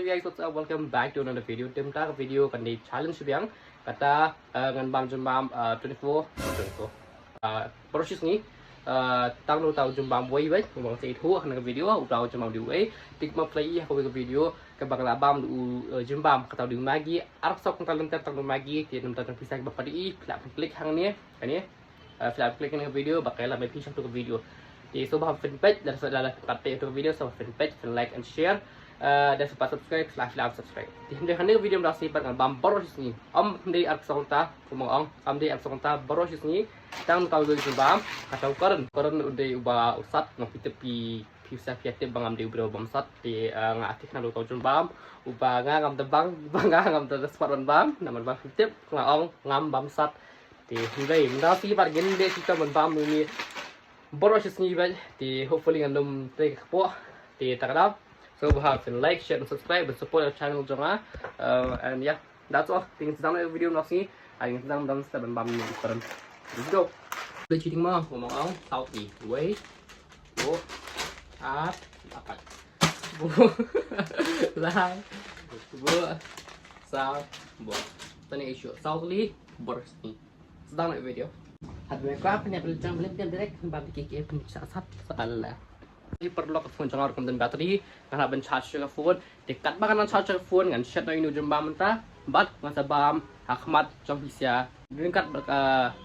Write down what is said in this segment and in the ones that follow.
Guys, what's up? Welcome back to another video. Tim ta video kan di challenge biang kata ngan bam jumbam 24 proses ni tang lu tau jumbam way với bang sei thu kan video tau jumbam di way tik ma play ko video ke bang la bam du jumbam kata di magi arab sok tang lentar tang magi ti nam tang pisah ba padi klik hang ni kan ni klik ni video bakal la mai pisah tu video di subah fanpage dan saudara tempat tu video subah fanpage like and share dan sempat subscribe subscribe. Di hari video berhasil dengan bam boros ni. Di arsonta, kumong di arsonta boros ni. Tang tahu dulu bam. Kacau keren udah ubah usat ngopi tepi pisah piate bang di ubah bam sat di ngatik nalu tahu bam. Ubah ngam tebang, ngam tersparon bam. Nama bam tip ngam bam sat. Di hari berhasil bargain deh kita bam ini boros ni baik. Di hopefully ngandum take po. Di takadap. So have to like, share, and subscribe and support our channel jangan. And yeah, that's all. Tinggal sedang nak video nak sini. Tinggal sedang dalam step and bam ni different. Let's go. Boleh cheating mah, ngomong orang tahu ni. Wait, go, up, apa? Bu, lai, bu, sao, bu. Tadi isu. South li, boros ni. Sedang nak video. Ada mereka punya peluang beli direct bam kiki pun sat salah. Perlu phone jangan rekomendasi bateri karena ben charge ke phone dekat bahkan charge ke phone kan shot ini jembam mentah bat masa bam hakmat jom bisa dekat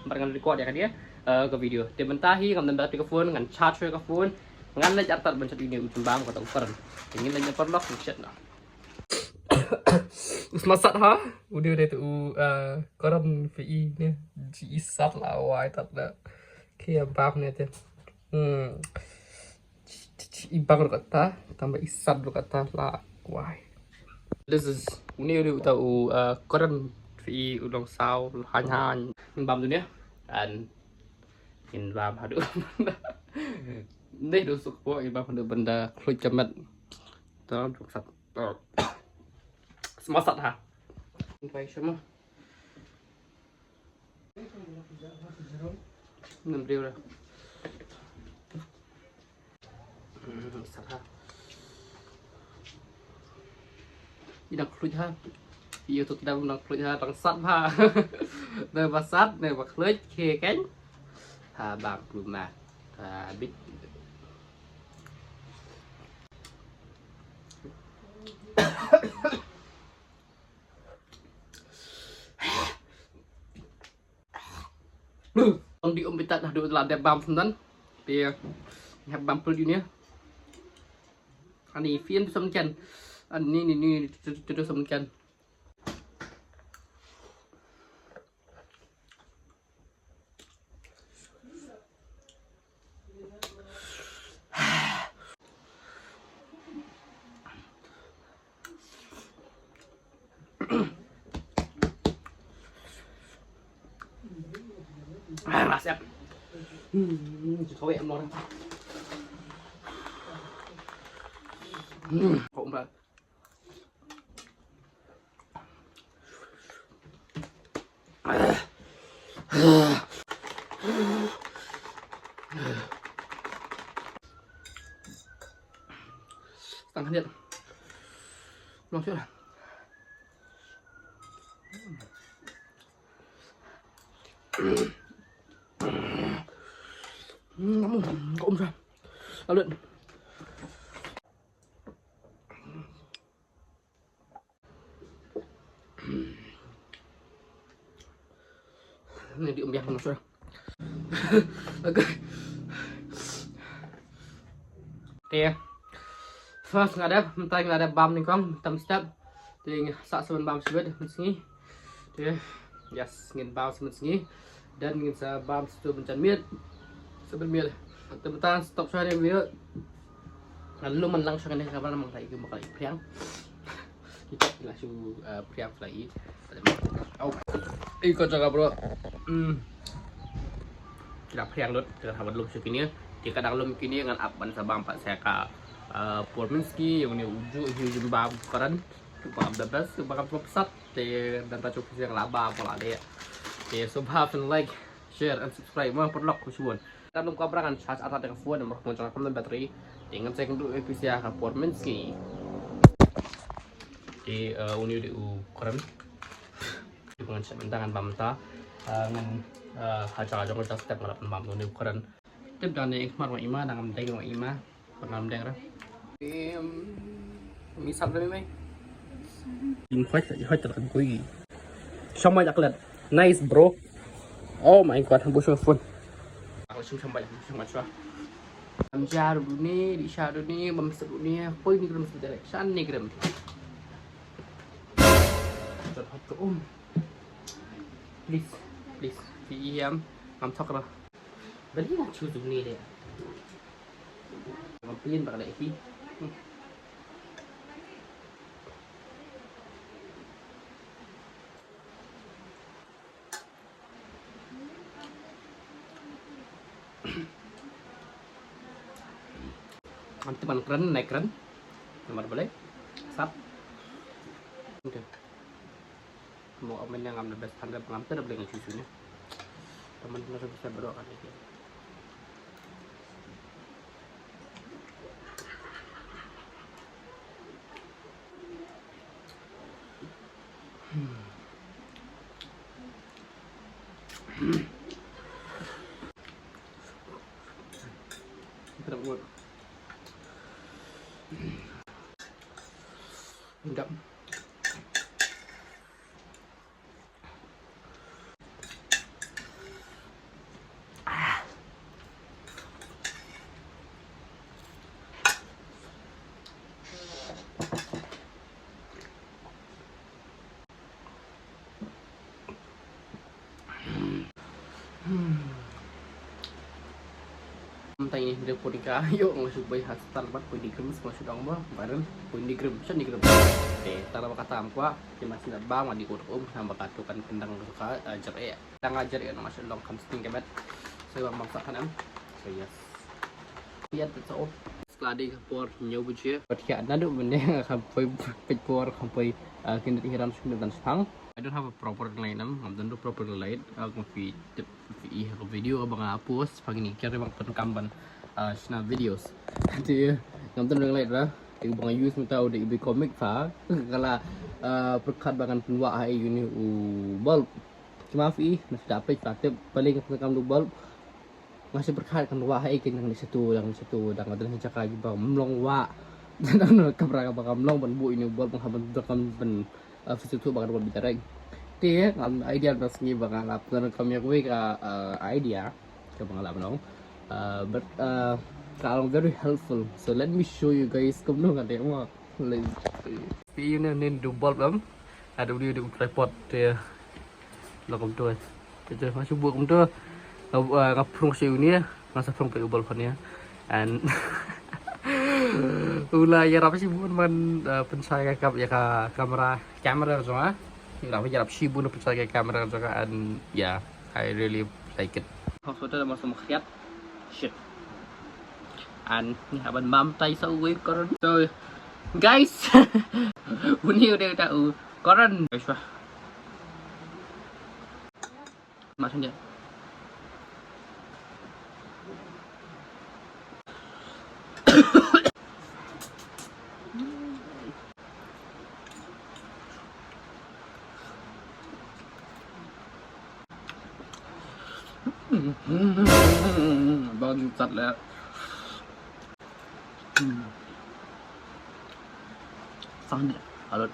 berkan record ya kan dia ke video dia mentahi kemudian bateri ke phone kan charge ke phone ngan lagi artat ben shot ini jembam kata ukuran ingin lagi perlu shot nah masak ha udah tu koran VI ni isat lah wai tak dah kayak bab ni tu ibang lu kata tambah isap lu kata lah why this is ini udah tahu koran vi udang sao han bam tu ni and in bam hadu ni du suk po ibang hadu benda klik cemat dalam sat semasat ha infai semua 6 ribu dah salah. Tidak klik ha. Iya tu tidak nak klik ha tang sat ha. Dah basat, dah klik ke kan. Ha bang rumah. Ha bit. Ông đi ôm bị tận được làm đẹp bam phân thì nhập bam full dunia ani phiên semcan ani itu semcan siap kau em nói cũng vậy tăng điện nó chưa là cũng ra luyện ini diumbiak sama sudah. Oke. First nggak ada bam nih kong, tam step. Jadi sak semen bam sebut mesingi. Yes, ngin bam mesingi dan ngin sa bam situ bencan miet. Seben miet. Teman-teman stop saya miet. Lalu menlang sangat nih kapan mang lagi bakal priang. Kita langsung priang lagi. Oh. Ikut jaga bro. Kita priang lut kita habat lum sekini dia kadang lum kini dengan aban sabang pak saya ka Porminski yang ni uju jembam koran bam bebas bakal pesat dan tak cukup yang laba pola dia so have like share and subscribe mau perlu kusuan dan lum kabrangan charge atas dengan phone dan berkunjung bateri dengan saya untuk episode ka Porminski di uni di ukuran dengan sebentangan bamta ngan hajar jong kita step ngalap bam uni ukuran tip dan yang smart wa ima dengan deng wa ima pengam deng ra misal dari mai khói thật quý xong mai đặc lật nice bro oh my god thằng bố chơi phun aku sum baik sama cua amjar ni di shadow ni bamsat ni koi ni gram sedek san ni gram jod hot please PM am thok ra beli nak chu tu ni deh ngapain bakal lagi nanti ban keren naik keren nomor boleh sap oke mau omen yang ngambil best tangga pengambil udah beli susunya teman-teman bisa berdoa kan ini tidak buat enggak tay ini dia pun kayu masuk bayi hastar bat pun digram masuk dong bah bareng pun digram sen digram tara kata ampa di masih ada bang di kurum sama katukan kendang suka ajar ya kita ngajar ya masuk dong kam sting kemet saya masak kanam so yes lihat itu setelah di kapur nyoba je pertiaan ada benda sampai pecor sampai kini dihiram sudah dan setang I don't have a proper line I'm done proper line aku video abang hapus pagi ni kira bang penkamban sina videos jadi ngam dong line lah di bang use minta udah ibu komik fa kalau perkat bangan penwa hai ini bal cuma fi masih dapat tapi paling penakam du bal masih perkat kan wa hai kin yang di situ dan ada cakap lagi bang melong wa dan kamera bang melong ban bu ini bal penghaban rekam ben situ bakal buat bicara dia ngam idea rasanya bakal dan kami aku ke idea ke bakal dong but kalau very helpful so let me show you guys come dong ada yang see nên double lắm ada video di tripod dia lo kom tu jadi masih buat kom tu ngaprung siu ni ngasa prong pe ubal kan ya and ulah ya apa sih bukan man pensai kayak ya kamera semua nggak apa jarap sih bunuh pensai kayak kamera juga and yeah I really like it sudah masuk maksiat shit and ni haban mam tay sa uwi koron so guys uni udah tahu koron guys wah macam dia Bang sạch lẹ xong rồi ở luôn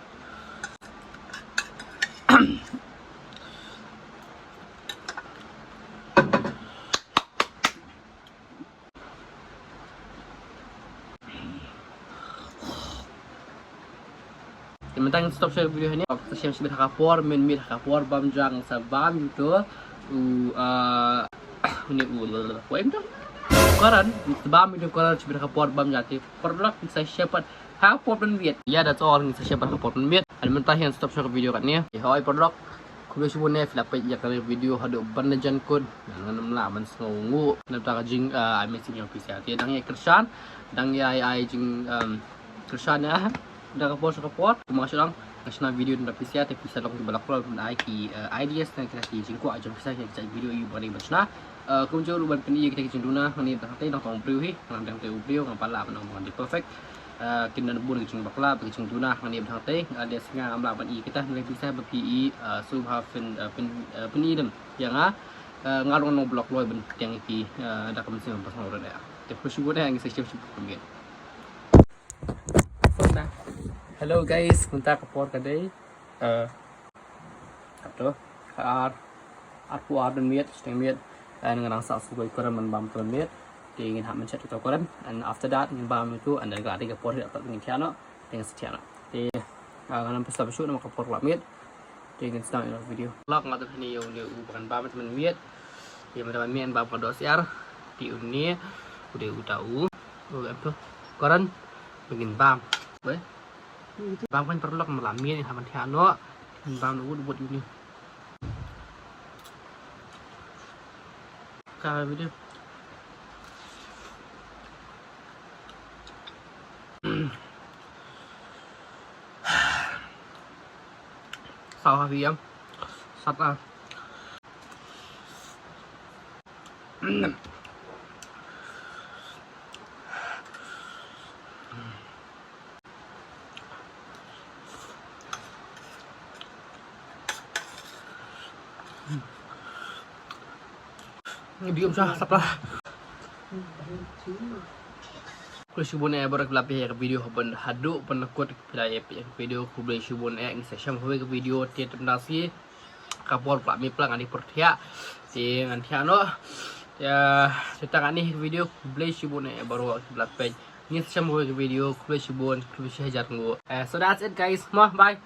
Sementara stop share video ini, saya sudah kapor, min kapor bam jang sabam itu, ini poem tu, koran, sabam itu koran sudah kapor bam jati, produk saya siapa kapor dan viet, ya ada orang saya siapa kapor dan viet, ada mentah yang stop share video kan ni, hai produk, kulo sebenarnya filapet ya kalau video ada banajan kun, dengan melaman sengu, nanti kajing, mesin yang bisa, dia dangnya kersan, dangnya ai jing kersan ya. Dah kapor, masuk lang nasional video dan aplikasi tapi bisa lang dibalak pula mengenai ideas dan kreasi jingko aja bisa kita video ini bagi bersama kemudian luban pendidik kita jenduna ini nanti nak tong priwi nanti tong priwi ngapala apa namanya di perfect kinan bun chung bakla bagi chung tuna ngani bang te ada singa amla ban i kita nilai bisa bagi subha penidem yang ngalung no blok loy ben yang iki ada kami sing pasang ora ya te khusyuk dah yang saya cukup pengen hello guys kunta kapor kadai atau aku ada miet setengah miet dengan rasa sugai koran membam miet ingin hak mencet atau koran and after that ingin bam itu anda gak ada kapor dapat ingin tiano dengan setiano di kalau pas shoot nama kapor miet ingin start video vlog ngatur ini yang dia bukan bam teman miet yang ada miet bam pada siar di uni udah tahu apa koran ingin bam bam kan perlu malam miet yang hak tiano bam dulu buat ini kalau video sao hả em sắp à đi om sao sắp lah Kuli shubun barak lapih ke video ban haduk penakut pilai video kuli shubun ini sesiam ke video tiap nasi kapor pelami pelang ani pertia si ngantiano ya kita ni video kuli shubun baru belapih ni sesiam ke video kuli shubun kuli hajar nggo so that's it guys bye